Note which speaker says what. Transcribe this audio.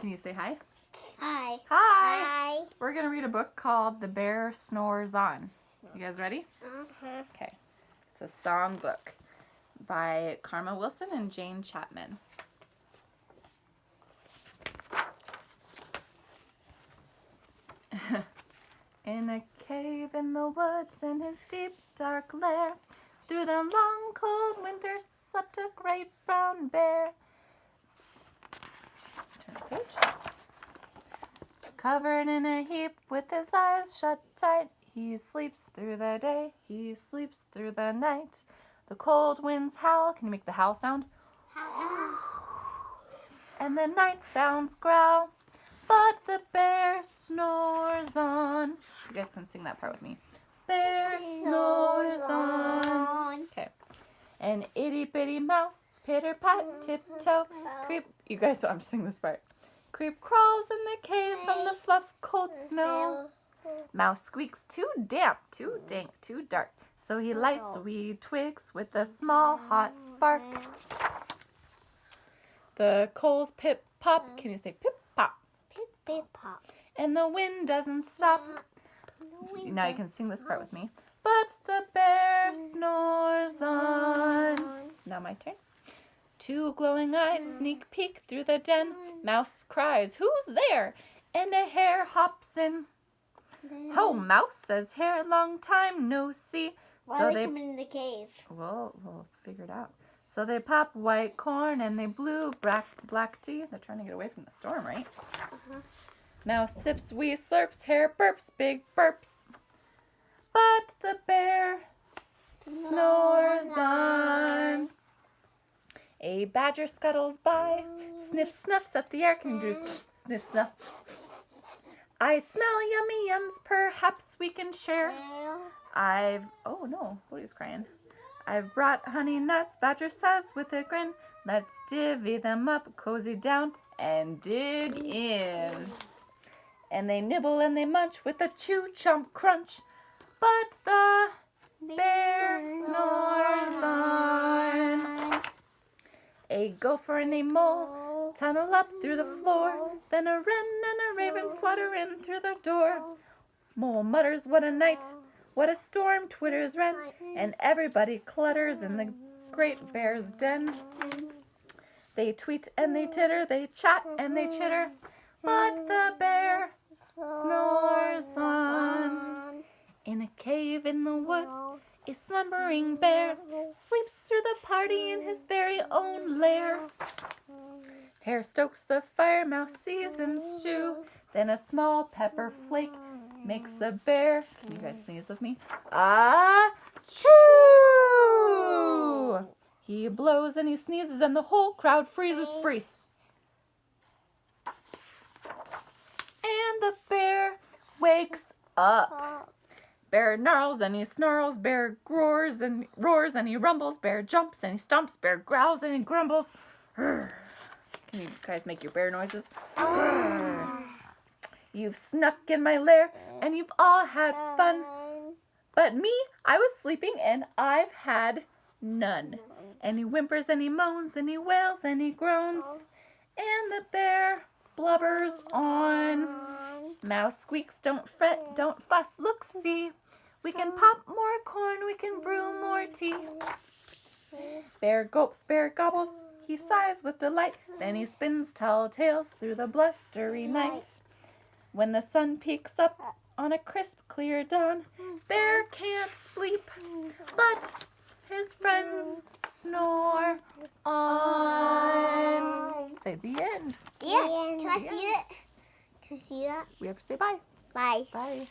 Speaker 1: Can you say hi?
Speaker 2: Hi.
Speaker 1: Hi.
Speaker 2: Hi.
Speaker 1: We're going to read a book called The Bear Snores On. You guys ready? Okay. It's a song book by Karma Wilson and Jane Chapman. In a cave in the woods in his deep dark lair, through the long cold winter slept a great brown bear. Turn the page. Covered in a heap with his eyes shut tight, he sleeps through the day, he sleeps through the night. The cold winds howl. Can you make the howl sound? And the night sounds growl, but the bear snores on. You guys can sing that part with me. Bear snores on. Okay. An itty bitty mouse, pitter pat, tiptoe, creep. You guys don't have to sing this part. Creep crawls in the cave from the fluff cold snow. Mouse squeaks, too damp, too dank, too dark. So he lights wee twigs with a small hot spark. The coals pip pop. Can you say pip pop?
Speaker 2: Pip pip pop.
Speaker 1: And the wind doesn't stop. Now you can sing this part with me. But the bear snores on. Now my turn. Two glowing eyes sneak peek through the den. Mouse cries, "Who's there?" And a hare hops in. "Ho, Mouse," says Hare, "long time no see."
Speaker 2: Why
Speaker 1: So
Speaker 2: are they coming in the cave?
Speaker 1: Well, we'll figure it out. So they pop white corn and they blue black tea. They're trying to get away from the storm, right? Mouse sips wee slurps, Hare burps big burps. But the bear snores on. A badger scuttles by, sniff snuffs at the air. Can you do sniff snuff? I smell yummy yums, perhaps we can share. Oh no, Bodhi's crying. I've brought honey nuts, Badger says with a grin. Let's divvy them up, cozy down, and dig in. And they nibble and they munch with a chew, chomp, crunch. But the bear snores on. A gopher and a mole tunnel up through the floor. Then a wren and a raven flutter in through the door. Mole mutters, "What a night, what a storm," twitters wren, and everybody clutters in the great bear's den. They tweet and they titter, they chat and they chitter, but the bear snores on. In a cave in the woods, a slumbering bear sleeps through the party in his very own lair. Hare stokes the fire, Mouse seasons stew, then a small pepper flake makes the bear, can you guys sneeze with me? Achoo! He blows and he sneezes and the whole crowd freeze. And the bear wakes up. Bear gnarls and he snarls, bear roars and he rumbles, bear jumps and he stomps, bear growls and he grumbles. Can you guys make your bear noises? You've snuck in my lair and you've all had fun. But me, I was sleeping and I've had none. And he whimpers and he moans and he wails and he groans. And the bear blubbers on. Mouse squeaks, "Don't fret, don't fuss, look, see. We can pop more corn, we can brew more tea." Bear gulps, bear gobbles, he sighs with delight. Then he spins tall tales through the blustery night. When the sun peeks up on a crisp, clear dawn, Bear can't sleep, but his friends snore on. Say the end.
Speaker 2: Yeah. Can I see it? Can I see that?
Speaker 1: We have to say bye.
Speaker 2: Bye.
Speaker 1: Bye.